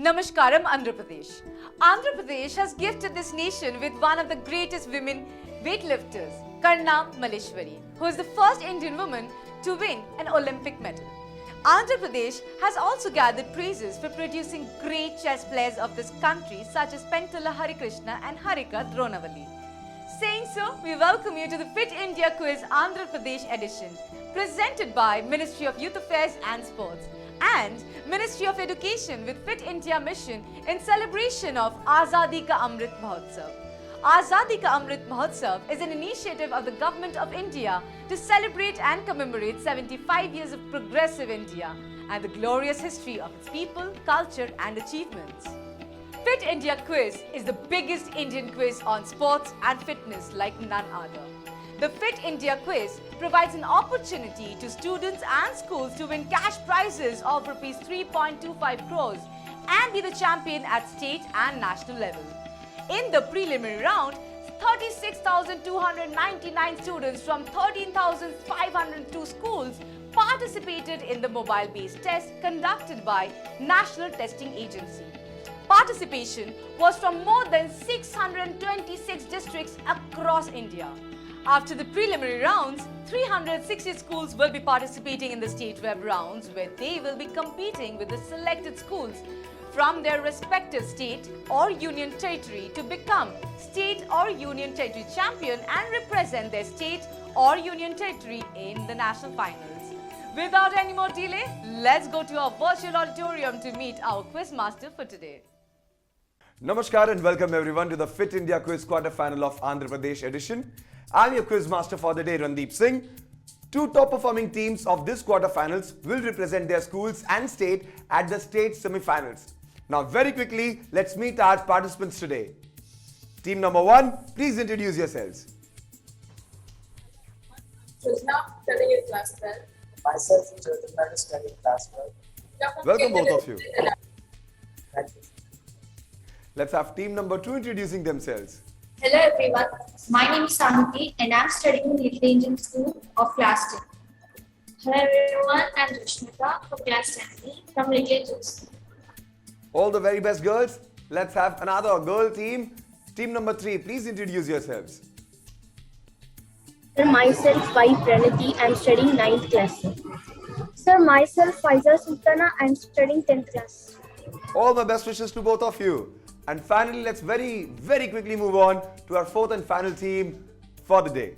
Namaskaram, Andhra Pradesh. Andhra Pradesh has gifted this nation with one of the greatest women weightlifters, Karna Malleshwari, who is the first Indian woman to win an Olympic medal. Andhra Pradesh has also gathered praises for producing great chess players of this country such as Pentala Harikrishna and Harika Dronavali. Saying so, we welcome you to the Fit India Quiz Andhra Pradesh edition, presented by Ministry of Youth Affairs and Sports and Ministry of Education with Fit India Mission in celebration of Azadi ka Amrit Mahotsav. Azadi ka Amrit Mahotsav is an initiative of the Government of India to celebrate and commemorate 75 years of progressive India and the glorious history of its people, culture and achievements. Fit India Quiz is the biggest Indian quiz on sports and fitness like none other. The Fit India Quiz provides an opportunity to students and schools to win cash prizes of Rs 3.25 crores and be the champion at state and national level. In the preliminary round, 36,299 students from 13,502 schools participated in the mobile-based test conducted by National Testing Agency. Participation was from more than 626 districts across India. After the preliminary rounds, 360 schools will be participating in the state web rounds where they will be competing with the selected schools from their respective state or union territory to become state or union territory champion and represent their state or union territory in the national finals. Without any more delay, let's go to our virtual auditorium to meet our quiz master for today. Namaskar and welcome everyone to the Fit India Quiz quarter-final of Andhra Pradesh edition. I'm your quiz master for the day, Randeep Singh. Two top-performing teams of this quarter-finals will represent their schools and state at the state semi-finals. Now very quickly, let's meet our participants today. Team number one, please introduce yourselves. Sujna, studying in class 12. Myself, Jyotirmay, studying class 12. Welcome both of you. Thank you. Let's have team number two introducing themselves. Hello everyone, my name is Amrit and I am studying in Little Angel School of class 10. Hello everyone, I am Rishmita from class 10 from Little Angel School. All the very best girls. Let's have another girl team. Team number three, please introduce yourselves. Sir, myself, Y. Pranati, I am studying 9th class. Sir, myself, Faiza Sultana, I am studying 10th class. All my best wishes to both of you. And finally, let's very quickly move on to our fourth and final team for the day.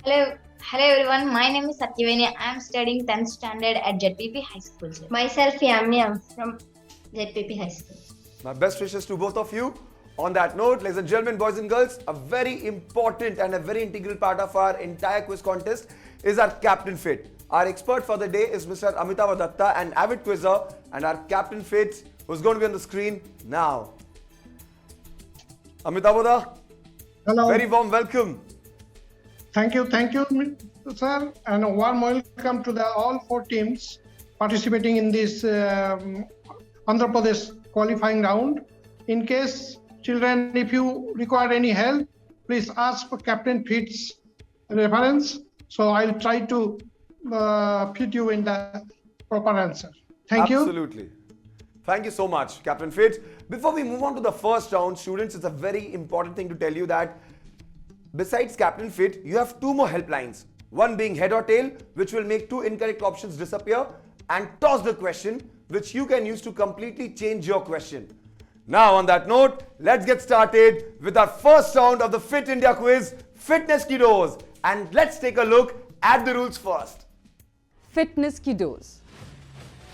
Hello everyone. My name is Satyavani. I am studying 10th standard at ZPP High School. Myself, Yamni, I am from ZPP High School. My best wishes to both of you. On that note, ladies and gentlemen, boys and girls, a very important and a very integral part of our entire quiz contest is our Captain Fit. Our expert for the day is Mr. Amitabh Datta, an avid quizzer, and our Captain Fit, who's going to be on the screen now. Amitabh Datta, Hello. very warm welcome. Thank you, sir, and a warm welcome to all four teams participating in this Andhra Pradesh qualifying round. In case, children, if you require any help, please ask for Captain Fit's reference. So I'll try to fit you in the proper answer. Thank you. Absolutely. Thank you so much, Captain Fit. Before we move on to the first round, students, it's a very important thing to tell you that besides Captain Fit, you have two more helplines. One being head or tail, which will make two incorrect options disappear, and toss the question, which you can use to completely change your question. Now, on that note, let's get started with our first round of the Fit India Quiz, Fitness Kiddos. And let's take a look at the rules first. Fitness Kiddos.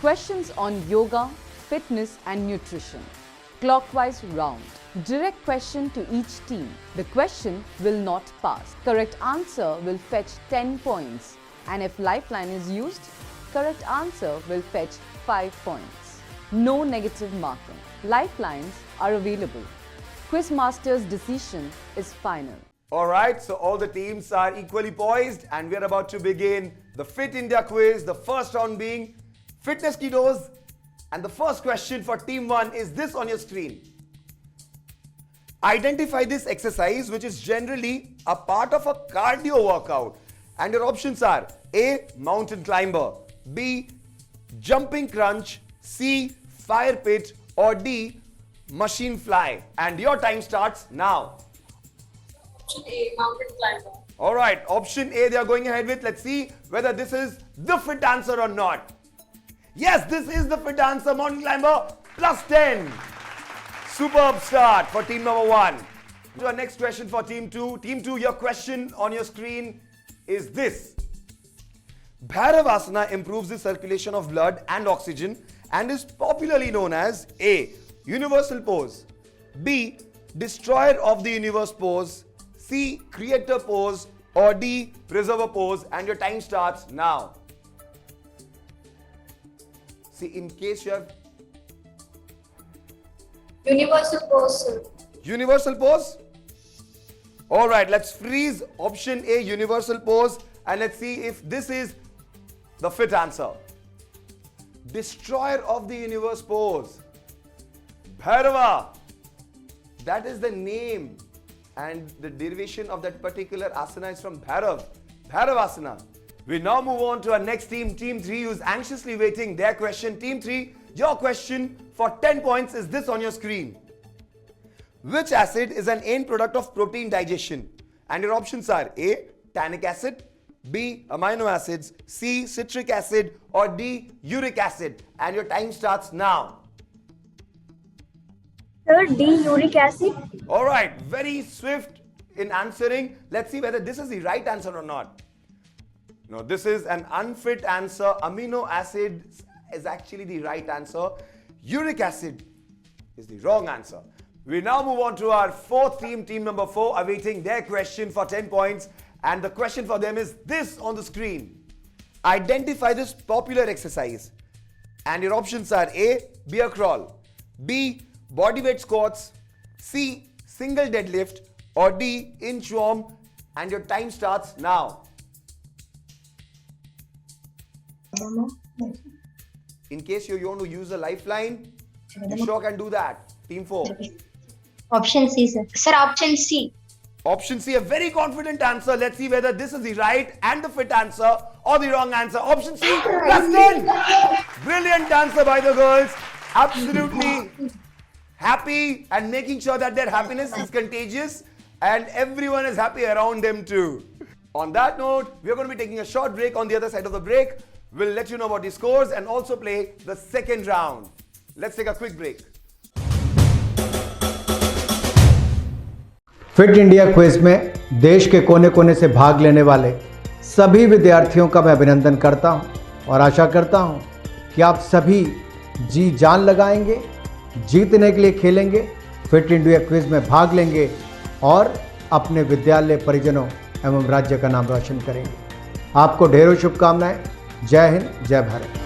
Questions on yoga, fitness and nutrition. Clockwise round. Direct question to each team. The question will not pass. Correct answer will fetch 10 points. And if lifeline is used, correct answer will fetch 5 points. No negative marking. Lifelines are available. Quizmaster's decision is final. Alright, so all the teams are equally poised and we are about to begin the Fit India Quiz. The first round being Fitness Kiddos. And the first question for team 1 is this on your screen. Identify this exercise which is generally a part of a cardio workout. And your options are A. Mountain climber, B. Jumping crunch, C. Fire pit or D, machine fly? And your time starts now. Option A, mountain climber. Alright, option A they are going ahead with. Let's see whether this is the fit answer or not. Yes, this is the fit answer. Mountain climber plus 10. Superb start for team number 1. To our next question for team 2. Team 2, your question on your screen is this. Bhairavasana improves the circulation of blood and oxygen and is popularly known as A, universal pose, B, destroyer of the universe pose, C, creator pose, or D, preserver pose. And your time starts now. See, in case you have Universal pose, sir. universal pose. Alright, let's freeze option A, universal pose, and let's see if this is the fit answer. Destroyer of the universe pose. Bhairava. That is the name and the derivation of that particular asana is from Bhairav. Bhairavasana. We now move on to our next team, Team 3, who's anxiously waiting their question. Team 3, your question for 10 points is this on your screen. Which acid is an end product of protein digestion? And your options are A, tannic acid, B, amino acids, C, citric acid, or D, uric acid. And your time starts now. Sir, D, uric acid. Alright, very swift in answering. Let's see whether this is the right answer or not. No, this is an unfit answer. Amino acid is actually the right answer. Uric acid is the wrong answer. We now move on to our fourth team, team number 4, awaiting their question for 10 points. And the question for them is this on the screen. Identify this popular exercise. And your options are A, bear crawl, B, bodyweight squats, C, single deadlift, or D, inchworm. And your time starts now. In case you want to use a lifeline, you sure can do that. Team 4. Option C, sir. Sir, option C. Option C, a very confident answer. Let's see whether this is the right and the fit answer or the wrong answer. Option C, plus 10. Brilliant answer by the girls. Absolutely happy and making sure that their happiness is contagious and everyone is happy around them too. On that note, we are going to be taking a short break. On the other side of the break, we'll let you know about the scores and also play the second round. Let's take a quick break. Fit India quiz में देश के कोने कोने से भाग लेने वाले सभी विद्यार्थियों का मैं अभिनंदन करता हूं और आशा करता हूं कि आप सभी जी जान लगाएंगे, जीतने के लिए खेलेंगे, फिट इंडिया क्विज में भाग लेंगे और अपने विद्यालय, परिजनों एवं राज्य का नाम रोशन करेंगे। आपको ढेरों शुभकामनाएं। जय हिंद, जय Bharat.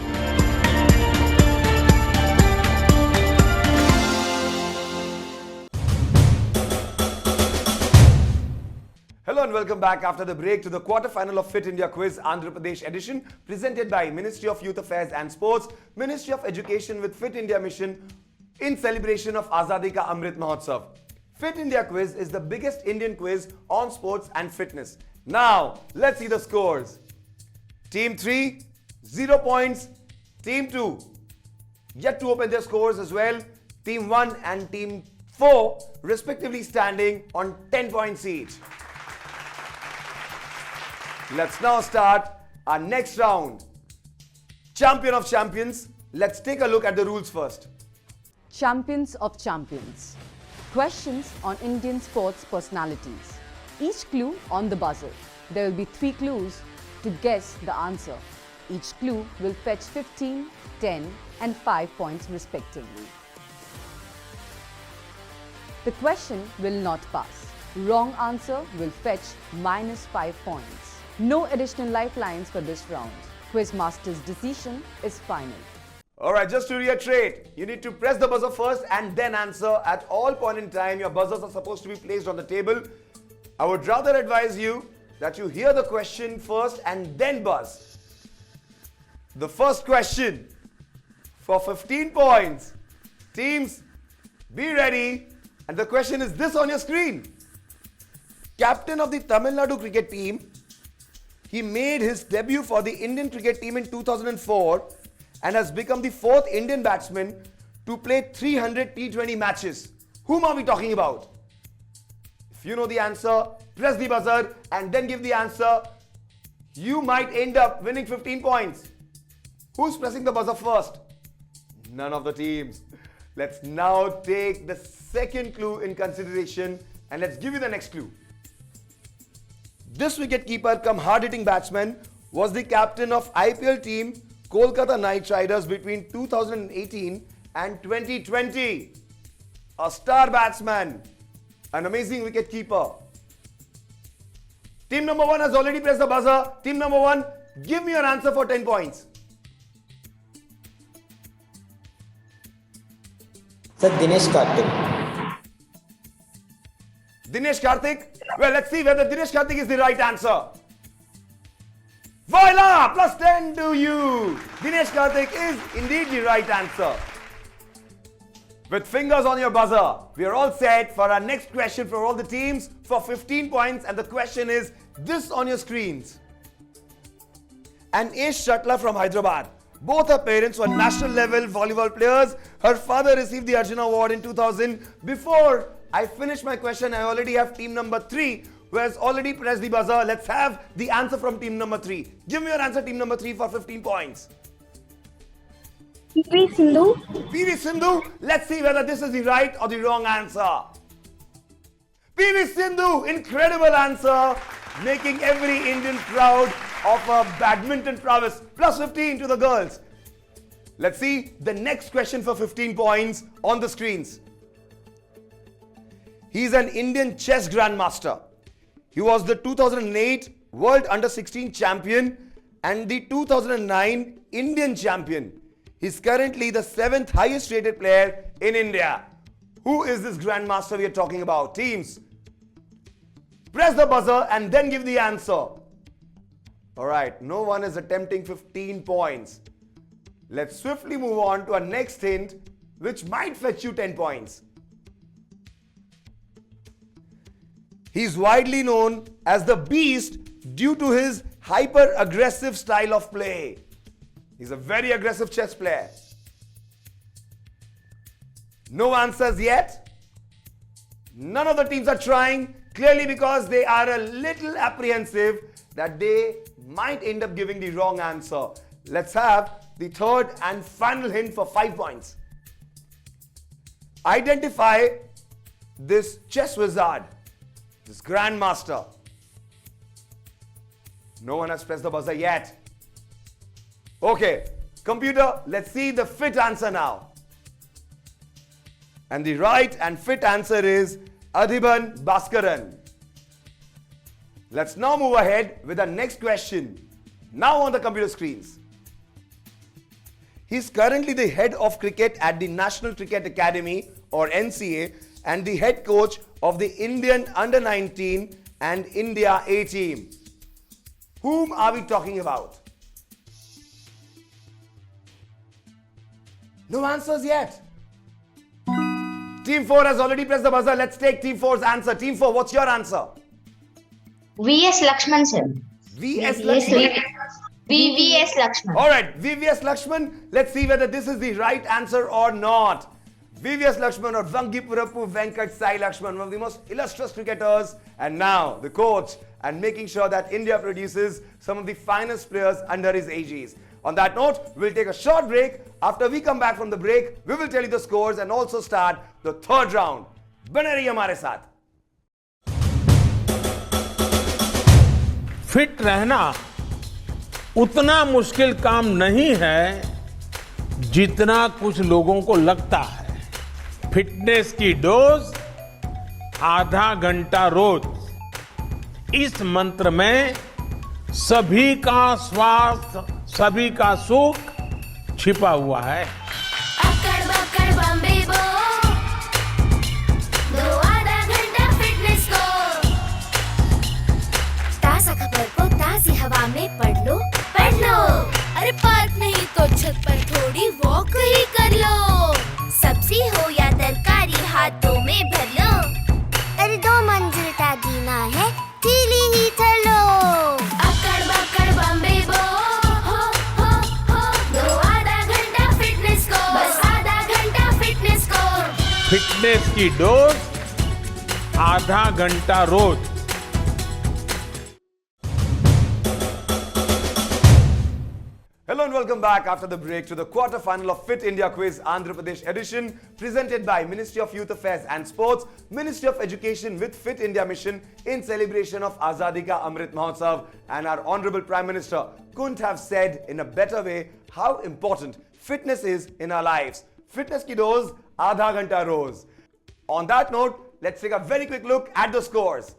Hello and welcome back after the break to the quarter-final of Fit India Quiz Andhra Pradesh edition presented by Ministry of Youth Affairs and Sports, Ministry of Education with Fit India Mission in celebration of Azadi ka Amrit Mahotsav. Fit India Quiz is the biggest Indian quiz on sports and fitness. Now, let's see the scores. Team 3, 0 points. Team 2, yet to open their scores as well. Team 1 and Team 4 respectively standing on 10 points each. Let's now start our next round. Champion of champions. Let's take a look at the rules first. Champions of champions. Questions on Indian sports personalities. Each clue on the buzzer. There will be 3 clues to guess the answer. Each clue will fetch 15, 10 and 5 points respectively. The question will not pass. Wrong answer will fetch -5 points. No additional lifelines for this round. Quizmaster's decision is final. Alright, just to reiterate, you need to press the buzzer first and then answer. At all point in time, your buzzers are supposed to be placed on the table. I would rather advise you that you hear the question first and then buzz. The first question for 15 points. Teams, be ready. And the question is this on your screen. Captain of the Tamil Nadu cricket team, he made his debut for the Indian cricket team in 2004 and has become the 4th Indian batsman to play 300 T20 matches. Whom are we talking about? If you know the answer, press the buzzer and then give the answer. You might end up winning 15 points. Who's pressing the buzzer first? None of the teams. Let's now take the second clue in consideration and let's give you the next clue. This wicketkeeper come hard-hitting batsman was the captain of IPL team Kolkata Knight Riders between 2018 and 2020. A star batsman, an amazing wicketkeeper. Team number 1 has already pressed the buzzer. Team number 1, give me your answer for 10 points. Sir, Dinesh Karthik. Dinesh Karthik? Well, let's see whether Dinesh Karthik is the right answer. Voila! Plus 10 to you. Dinesh Karthik is indeed the right answer. With fingers on your buzzer, we are all set for our next question for all the teams for 15 points. And the question is this on your screens. An ace shuttler from Hyderabad. Both her parents were national level volleyball players. Her father received the Arjuna Award in 2000. Before I finish my question, I already have team number 3 who has already pressed the buzzer. Let's have the answer from team number 3. Give me your answer, team number 3, for 15 points. PV Sindhu. PV Sindhu. Let's see whether this is the right or the wrong answer. PV Sindhu, incredible answer, making every Indian proud of a badminton prowess. Plus 15 to the girls. Let's see the next question for 15 points on the screens. He's an Indian chess grandmaster. He was the 2008 World Under-16 champion and the 2009 Indian champion. He's currently the 7th highest rated player in India. Who is this grandmaster we are talking about? Teams, press the buzzer and then give the answer. Alright, no one is attempting 15 points. Let's swiftly move on to our next hint, which might fetch you 10 points. He's widely known as the Beast due to his hyper-aggressive style of play. He's a very aggressive chess player. No answers yet. None of the teams are trying, clearly because they are a little apprehensive that they might end up giving the wrong answer. Let's have the third and final hint for 5 points. Identify this chess wizard, this grandmaster. No one has pressed the buzzer yet. Okay, computer, let's see the fit answer now. And the right and fit answer is Adhiban Bhaskaran. Let's now move ahead with the next question. Now on the computer screens. He's currently the head of cricket at the National Cricket Academy or NCA and the head coach of the Indian Under-19 and India A team. Whom are we talking about? No answers yet. Team 4 has already pressed the buzzer. Let's take Team 4's answer. Team 4, what's your answer? VS Lakshman, sir. VS Lakshman. VVS Lakshman. Alright, VVS Lakshman. Let's see whether this is the right answer or not. VVS Lakshman or Vangipurapu Venkat Sai Lakshman, one of the most illustrious cricketers, and now the coach, and making sure that India produces some of the finest players under his aegis. On that note, we'll take a short break. After we come back from the break, we will tell you the scores and also start the third round. Bane rahiye hamare saath. Fit रहना उतना मुश्किल काम नहीं है जितना कुछ लोगों को लगता है। फिटनेस की डोज आधा घंटा रोज। इस मंत्र में सभी का स्वास्थ्य, सभी का सुख छिपा हुआ है। अक्कड़ बक्कड़ बम्बे बो, दो आधा घंटा फिटनेस को। ताज़ा खबर को ताज़ी हवा में पढ़ लो। अरे पार्क नहीं तो छत पर थोड़ी वॉक ही कर लो। सब्जी हो या तरकारी हाथों में भर लो। अरे 2 मंजिल का जीना है, ढीली ही चलो। अक्कड़ बक्कड़ बम्बे बो, हो, दो आधा घंटा फिटनेस को। बस आधा घंटा फिटनेस की डोज आधा घंटा रोज। Hello and welcome back after the break to the quarter-final of Fit India Quiz Andhra Pradesh edition presented by Ministry of Youth Affairs and Sports, Ministry of Education with Fit India Mission in celebration of Azadi ka Amrit Mahotsav, and our Honorable Prime Minister couldn't have said in a better way how important fitness is in our lives. Fitness ki dose, aadha ghanta roz. On that note, let's take a very quick look at the scores.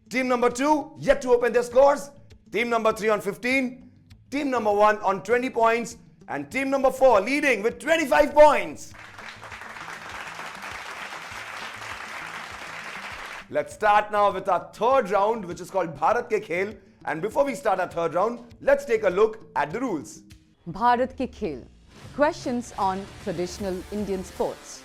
Team number 2 yet to open their scores. Team number 3 on 15. Team number 1 on 20 points. And team number 4 leading with 25 points. Let's start now with our third round, which is called Bharat Ke Khel. And before we start our third round, let's take a look at the rules. Bharat Ke Khel. Questions on traditional Indian sports.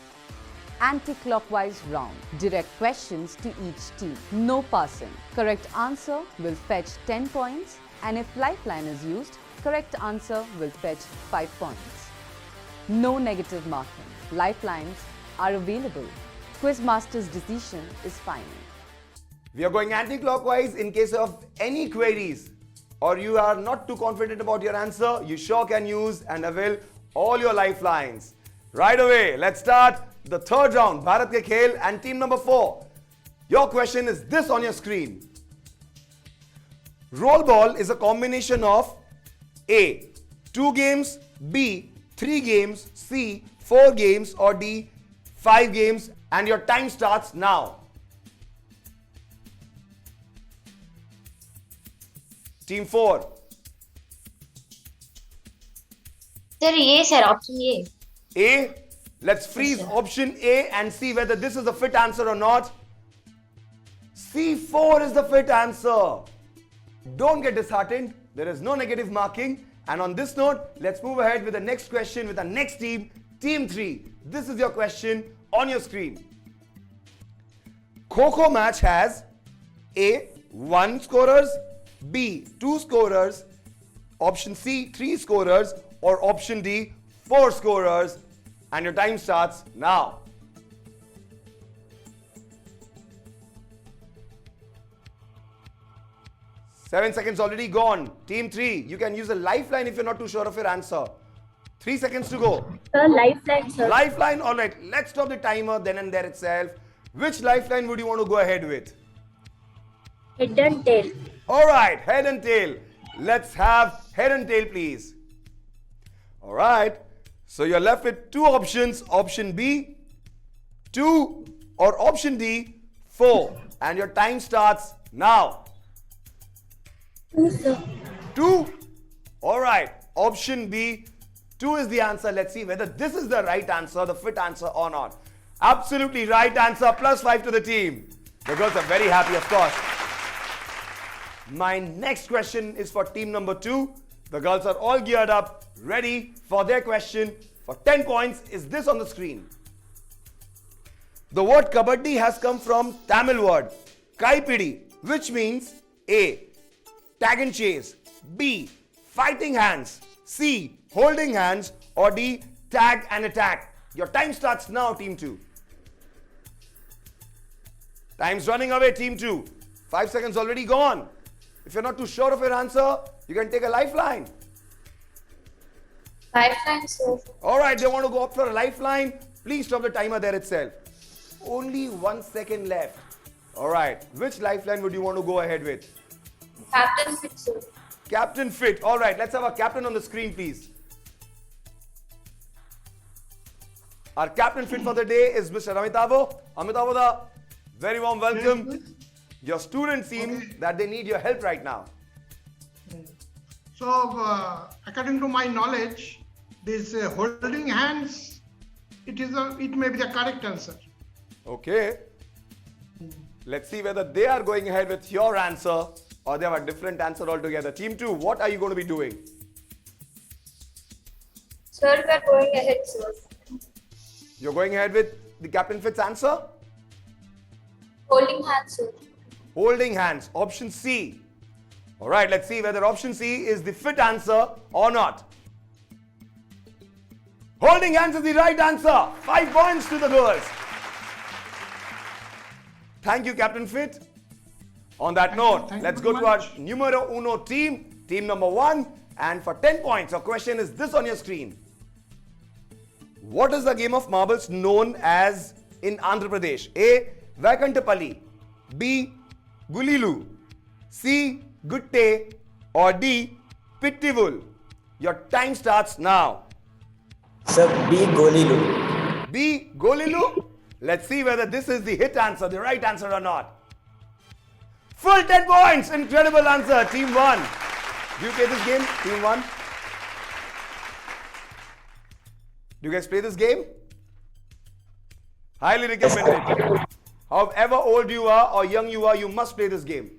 Anti-clockwise round. Direct questions to each team. No passing. Correct answer will fetch 10 points. And if lifeline is used, correct answer will fetch 5 points. No negative marking. Lifelines are available. Quizmaster's decision is final. We are going anti-clockwise. In case of any queries or you are not too confident about your answer, you sure can use and avail all your lifelines. Right away, let's start the third round, Bharat Ke Khel, and team number 4. Your question is this on your screen. Roll ball is a combination of A, 2 games, B, 3 games, C, 4 games, or D, 5 games, and your time starts now. Team 4. Sir, A, sir, option A. A. Let's freeze option A and see whether this is the fit answer or not. C4 is the fit answer. Don't get disheartened. There is no negative marking. And on this note, let's move ahead with the next question with the next team, Team 3. This is your question on your screen. Kho-Kho match has A, 1 scorers, B, 2 scorers, option C, 3 scorers, or option D, 4 scorers. And your time starts now. Seven seconds already gone. Team 3, you can use a lifeline if you're not too sure of your answer. 3 seconds to go. Sir, lifeline, sir. Lifeline, alright. Let's stop the timer then and there itself. Which lifeline would you want to go ahead with? Head and tail. Alright, head and tail. Let's have head and tail, please. Alright. So you're left with 2 options. Option B, 2, or option D, 4. And your time starts now. 2, sir. 2? Alright. Option B, 2 is the answer. Let's see whether this is the right answer, the fit answer or not. Absolutely right answer. Plus 5 to the team. The girls are very happy, of course. My next question is for team number 2. The girls are all geared up, ready for their question. For 10 points, is this on the screen? The word kabaddi has come from Tamil word kaipidi, which means A, tag and chase, B, fighting hands, C, holding hands, or D, tag and attack. Your time starts now, team 2. Time's running away, team 2. 5 seconds already gone. If you're not too sure of your answer, you can take a lifeline. Lifeline, sir. Alright, they want to go up for a lifeline. Please stop the timer there itself. Only 1 second left. Alright, which lifeline would you want to go ahead with? Captain Fit, sir. Captain Fit. Alright, let's have a captain on the screen, please. Our captain fit for the day is Mr. Amitavo. Amitavo, very warm welcome. Your students seem that they need your help right now. So, according to my knowledge, this holding hands, it may be the correct answer. Okay. Let's see whether they are going ahead with your answer or they have a different answer altogether. Team 2, what are you going to be doing? Sir, we are going ahead, sir. You're going ahead with the Captain Fit's answer? Holding hands, sir. Holding hands. Option C. Alright, let's see whether option C is the fit answer or not. Holding hands is the right answer. 5 points to the girls. Thank you, Captain Fit. On that note, let's go to our numero uno team, team number 1. And for 10 points, our question is this on your screen. What is the game of marbles known as in Andhra Pradesh? A. Vaikantapalli, B. Gulilu, C. Gutte, or D. Pittivul. Your time starts now. Sir, B. Golilu. B. Golilu? Let's see whether this is the hit answer, the right answer or not. Full 10 points. Incredible answer. Team 1. Do you play this game? Team 1. Do you guys play this game? Highly recommended. However old you are or young you are, you must play this game.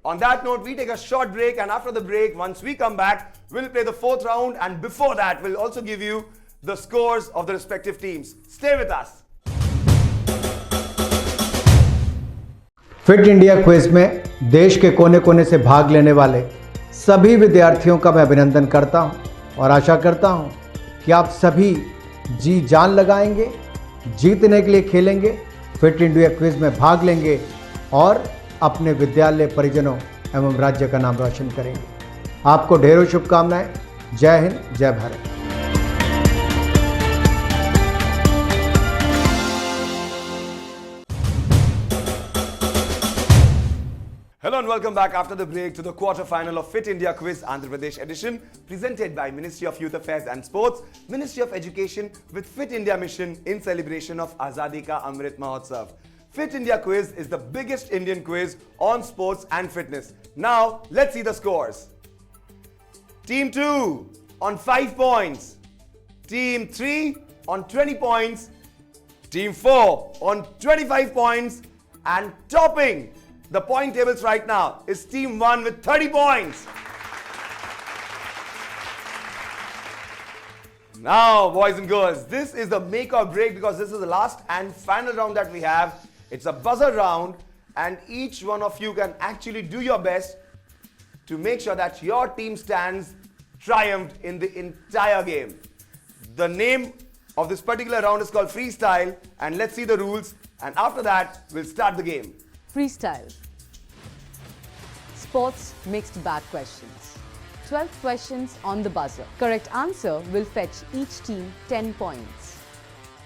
On that note, we take a short break, and after the break, once we come back, we'll play the 4th round, and before that, we'll also give you the scores of the respective teams. Stay with us. Fit India quiz में देश के कोने कोने से भाग लेने वाले सभी विद्यार्थियों का मैं अभिनंदन करता हूं और आशा करता हूं कि आप सभी जी जान लगाएंगे, जीतने के लिए खेलेंगे, फिट इंडिया क्विज में भाग लेंगे और अपने विद्यालय, परिजनों एवं राज्य का नाम रोशन करेंगे। आपको ढेरों शुभकामनाएं। जय हिंद, जय Bharat. Hello and welcome back after the break to the quarter-final of Fit India Quiz Andhra Pradesh edition, presented by Ministry of Youth Affairs and Sports, Ministry of Education with Fit India Mission in celebration of Azadi ka Amrit Mahotsav. Fit India Quiz is the biggest Indian quiz on sports and fitness. Now, let's see the scores. Team 2 on 5 points. Team 3 on 20 points. Team 4 on 25 points. And topping the point tables right now is Team 1 with 30 points. Now, boys and girls, this is the make or break because this is the last and final round that we have. It's a buzzer round, and each one of you can actually do your best to make sure that your team stands triumphed in the entire game. The name of this particular round is called Freestyle, and let's see the rules, and after that, we'll start the game. Freestyle. Sports mixed bag questions. 12 questions on the buzzer. Correct answer will fetch each team 10 points.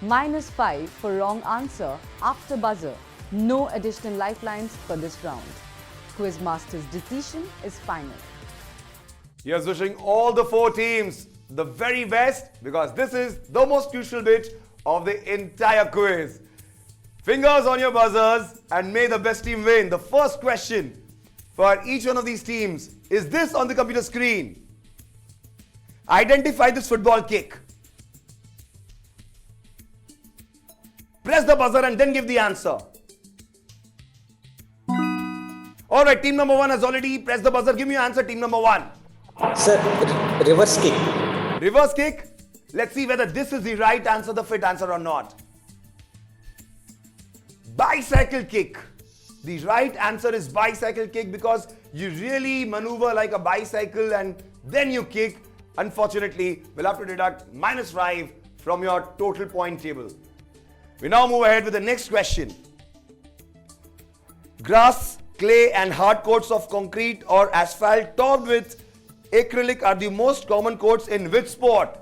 -5 for wrong answer after buzzer. No additional lifelines for this round. Quizmaster's decision is final. Here's wishing all the 4 teams the very best because this is the most crucial bit of the entire quiz. Fingers on your buzzers and may the best team win. The first question for each one of these teams is this on the computer screen. Identify this football kick. Press the buzzer and then give the answer. Alright, team number 1 has already pressed the buzzer. Give me your answer, team number 1. Sir, reverse kick. Reverse kick. Let's see whether this is the right answer, the fit answer or not. Bicycle kick. The right answer is bicycle kick because you really maneuver like a bicycle and then you kick. Unfortunately, we'll have to deduct -5 from your total point table. We now move ahead with the next question. Grass, clay and hard coats of concrete or asphalt topped with acrylic are the most common coats in which sport?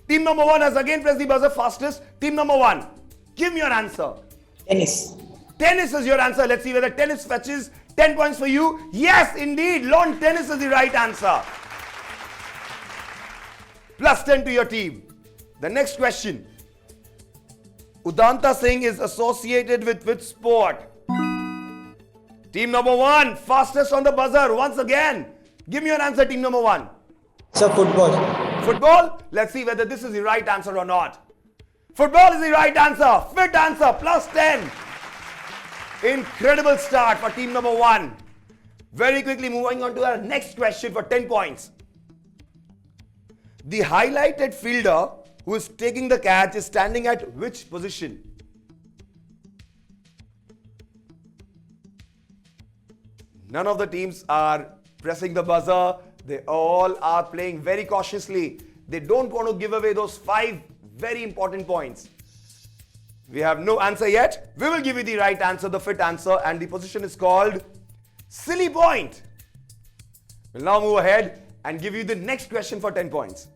Team number 1 has again pressed the buzzer fastest. Team number 1, give me your answer. Tennis. Tennis is your answer. Let's see whether tennis fetches 10 points for you. Yes, indeed. Lawn tennis is the right answer. Plus 10 to your team. The next question. Udanta Singh is associated with which sport? Team number 1, fastest on the buzzer. Once again, give me your answer, team number 1. Sir, football. Football? Let's see whether this is the right answer or not. Football is the right answer. Fit answer. Plus 10. Incredible start for team number 1. Very quickly moving on to our next question for 10 points. The highlighted fielder who is taking the catch is standing at which position? None of the teams are pressing the buzzer. They all are playing very cautiously. They don't want to give away those 5 very important points. We have no answer yet. We will give you the right answer, the fit answer, and the position is called Silly Point. We'll now move ahead and give you the next question for 10 points.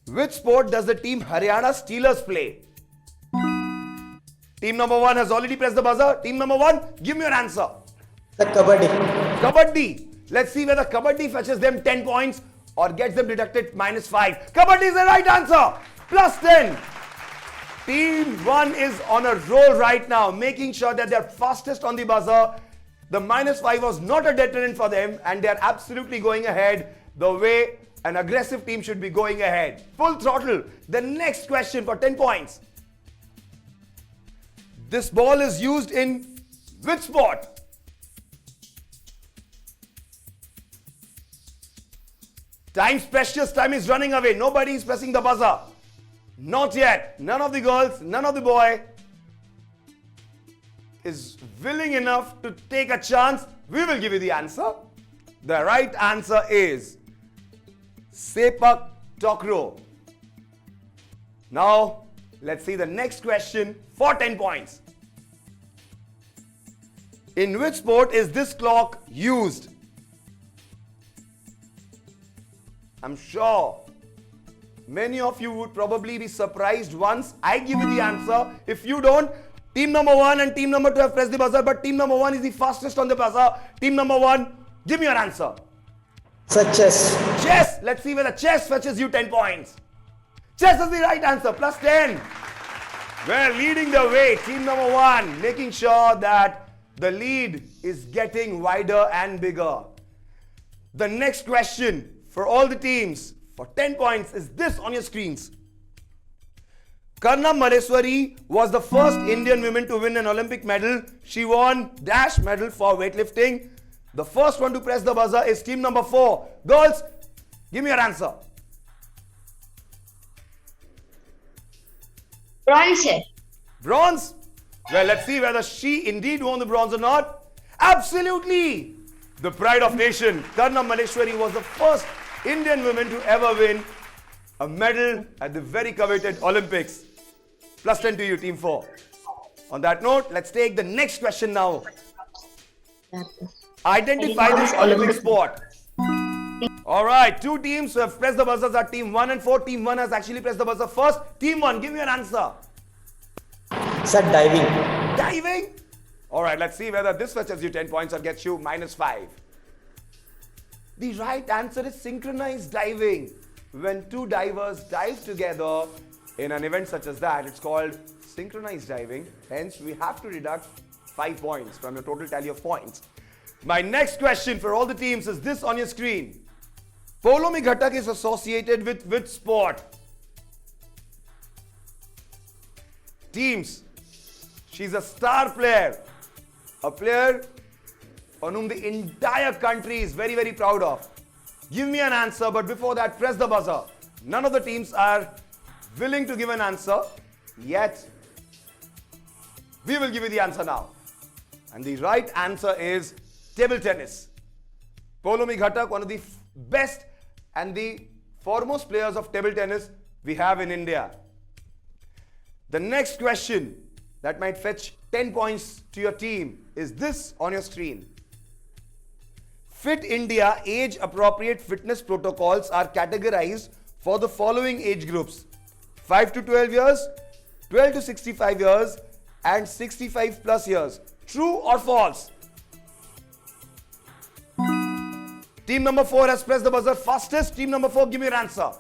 Which sport does the team Haryana Steelers play? Team number 1 has already pressed the buzzer. Team number 1, give me your answer. The Kabaddi. Kabaddi. Let's see whether Kabaddi fetches them 10 points or gets them deducted -5. Kabaddi is the right answer. +10. Team 1 is on a roll right now, making sure that they're fastest on the buzzer. The -5 was not a deterrent for them, and they're absolutely going ahead the way an aggressive team should be going ahead. Full throttle. The next question for 10 points. This ball is used in which sport? Time's precious, time is running away. Nobody is pressing the buzzer. Not yet. None of the girls, none of the boy is willing enough to take a chance. We will give you the answer. The right answer is Sepak Takraw. Now, let's see the next question for 10 points. In which sport is this clock used? I'm sure many of you would probably be surprised once I give you the answer. If you don't, team number 1 and team number 2 have pressed the buzzer, but team number 1 is the fastest on the buzzer. Team number 1, give me your answer. Sir, chess. Chess. Let's see whether chess fetches you 10 points. Chess is the right answer, +10. We're leading the way. Team number 1 making sure that the lead is getting wider and bigger. The next question for all the teams for 10 points is this on your screens. Karna Maleshwari was the first Indian woman to win an Olympic medal. She won dash medal for weightlifting. The first one to press the buzzer is team number 4. Girls, give me your answer. Bronze. Bronze? Well, let's see whether she indeed won the bronze or not. Absolutely! The pride of nation, Karna Maleshwari was the first Indian woman to ever win a medal at the very coveted Olympics. +10 to you, team 4. On that note, let's take the next question now. Identify this Olympic sport. Alright, 2 teams who have pressed the buzzers are team 1 and 4. Team 1 has actually pressed the buzzer first. Team 1, give me an answer. Sir, diving. Diving? Alright, let's see whether this fetches you 10 points or gets you -5. The right answer is synchronized diving. When 2 divers dive together in an event such as that, it's called synchronized diving. Hence, we have to deduct 5 points from your total tally of points. My next question for all the teams is this on your screen. Poulomi Ghatak is associated with which sport? Teams, she's a star player. A player on whom the entire country is very, very proud of. Give me an answer, but before that, press the buzzer. None of the teams are willing to give an answer yet. We will give you the answer now. And the right answer is table tennis. Poulomi Ghatak, one of the best and the foremost players of table tennis we have in India. The next question that might fetch 10 points to your team is this on your screen. Fit India age-appropriate fitness protocols are categorized for the following age groups: 5 to 12 years, 12 to 65 years, and 65 plus years. True or false? Team number 4 has pressed the buzzer fastest. Team number 4, give me your answer.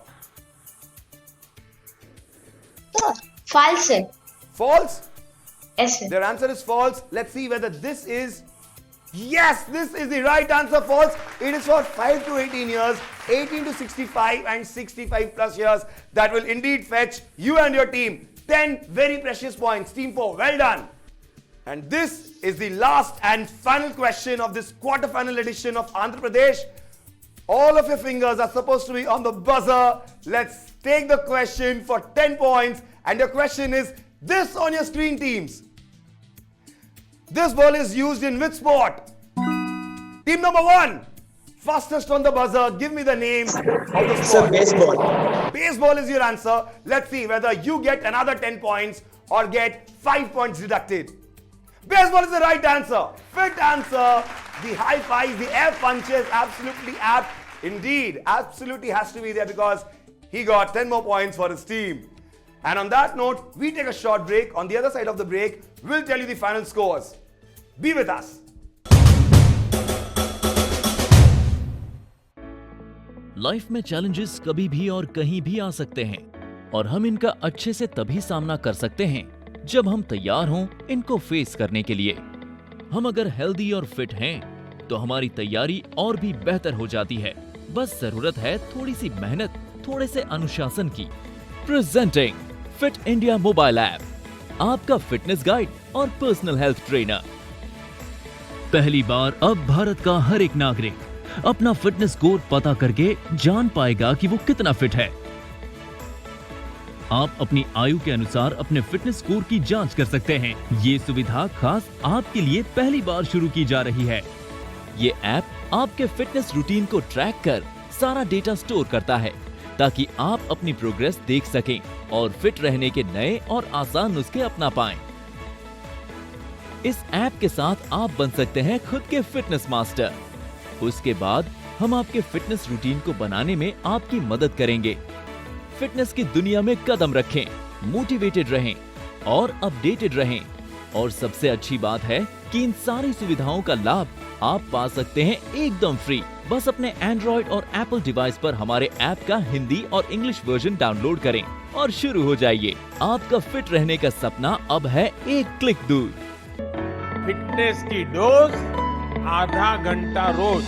False. False? Yes, sir. Their answer is false. Let's see whether this is... Yes, this is the right answer. False. It is for 5 to 18 years, 18 to 65 and 65 plus years. That will indeed fetch you and your team 10 very precious points. Team 4, well done. And this is the last and final question of this quarter-final edition of Andhra Pradesh. All of your fingers are supposed to be on the buzzer. Let's take the question for 10 points. And your question is this on your screen, teams. This ball is used in which sport? Team number 1, Fastest on the buzzer, give me the name of the Sir, sport. baseball. Baseball is your answer. Let's see whether you get another 10 points or get 5 points deducted. Baseball is the right answer. Fit answer. The high fives, the air punches, absolutely apt. Indeed, absolutely has to be there because he got 10 more points for his team. And on that note, we take a short break. On the other side of the break, we'll tell you the final scores. Be with us. Life में challenges कभी भी और कहीं भी आ सकते हैं और हम इनका अच्छे से तभी सामना कर सकते हैं जब हम तैयार हों इनको फेस करने के लिए। हम अगर हेल्दी और फिट हैं तो हमारी तैयारी और भी बेहतर हो जाती है। बस जरूरत है थोड़ी सी मेहनत, थोड़े से अनुशासन की। Presenting fit India mobile app, आपका फिटनेस गाइड और पर्सनल हेल्थ ट्रेनर। पहली बार अब भारत का हर एक नागरिक अपना फिटनेस स्कोर पता करके जान पाएगा कि वो कितना फिट है। आप अपनी आयु के अनुसार अपने फिटनेस स्कोर की जांच कर सकते हैं। ये सुविधा खास आपके लिए पहली बार शुरू की जा रही है। ये ऐप आपके फिटनेस रूटीन को ट्रैक कर सारा डेटा स्टोर करता है ताकि आप अपनी प्रोग्रेस देख सकें और फिट रहने के नए और आसान नुस्खे अपना पाएं। इस ऐप के साथ आप बन सकते हैं खुद के फिटनेस मास्टर। उसके बाद हम आपके फिटनेस रूटीन को बनाने में आपकी मदद करेंगे। फिटनेस की दुनिया में कदम रखें, मोटिवेटेड रहें और अपडेटेड रहें। और सबसे अच्छी बात है कि इन सारी सुविधाओं का लाभ आप पा सकते हैं एकदम फ्री। बस अपने एंड्रॉइड और एप्पल डिवाइस पर हमारे ऐप का हिंदी और इंग्लिश वर्जन डाउनलोड करें और शुरू हो जाइए। आपका फिट रहने का सपना अब है एक क्लिक दूर। फिटनेस की डोज आधा घंटा रोज।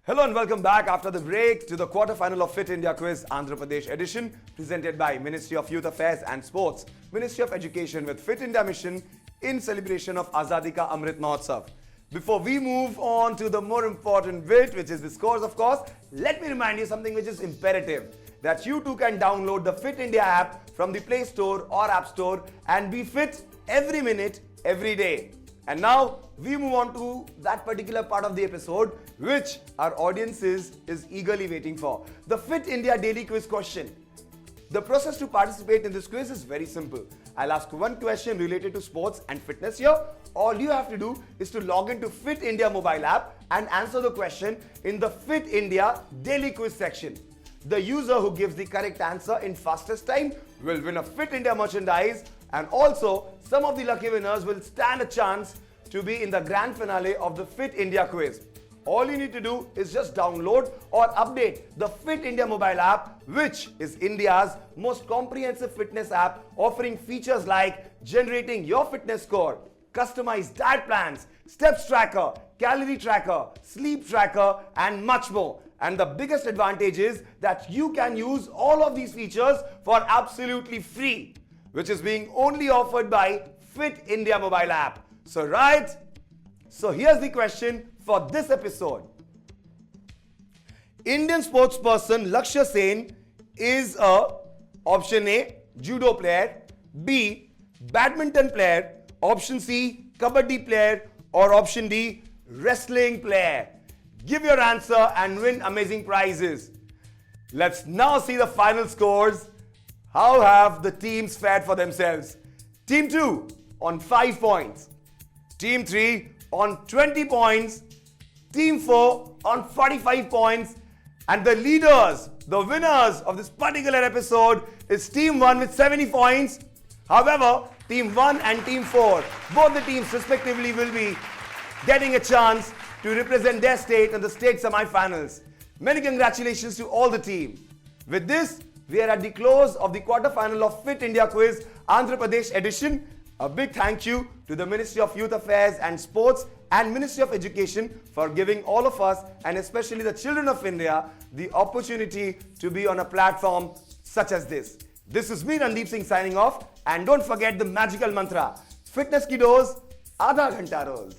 Hello and welcome back after the break to the quarterfinal of Fit India Quiz Andhra Pradesh edition presented by Ministry of Youth Affairs and Sports, Ministry of Education with Fit India Mission in celebration of Azadi ka Amrit Mahotsav. Before we move on to the more important bit, which is the scores of course, let me remind you something which is imperative, that you too can download the Fit India app from the Play Store or App Store and be fit every minute, every day. And now we move on to that particular part of the episode which our audience is eagerly waiting for. The Fit India Daily Quiz question. The process to participate in this quiz is very simple. I'll ask one question related to sports and fitness here. All you have to do is to log into Fit India mobile app and answer the question in the Fit India Daily Quiz section. The user who gives the correct answer in fastest time will win a Fit India merchandise, and also some of the lucky winners will stand a chance to be in the grand finale of the Fit India quiz. All you need to do is just download or update the Fit India mobile app, which is India's most comprehensive fitness app, offering features like generating your fitness score, customized diet plans, steps tracker, calorie tracker, sleep tracker, and much more. And the biggest advantage is that you can use all of these features for absolutely free, which is being only offered by Fit India mobile app. So here's the question for this episode. Indian sportsperson Lakshya Sen is a option A, judo player, B, badminton player, option C, kabaddi player, or option D, wrestling player. Give your answer and win amazing prizes. Let's now see the final scores. How have the teams fared for themselves? Team 2 on 5 points. Team 3 on 20 points. Team 4 on 45 points. And the leaders, the winners of this particular episode is Team 1 with 70 points. However, Team 1 and Team 4, both the teams respectively will be getting a chance to represent their state in the state semi-finals. Many congratulations to all the team. With this, we are at the close of the quarterfinal of Fit India Quiz Andhra Pradesh edition. A big thank you to the Ministry of Youth Affairs and Sports and Ministry of Education for giving all of us, and especially the children of India, the opportunity to be on a platform such as this. This is me, Randeep Singh, signing off. And don't forget the magical mantra, fitness ki dose, aadha ghanta roz.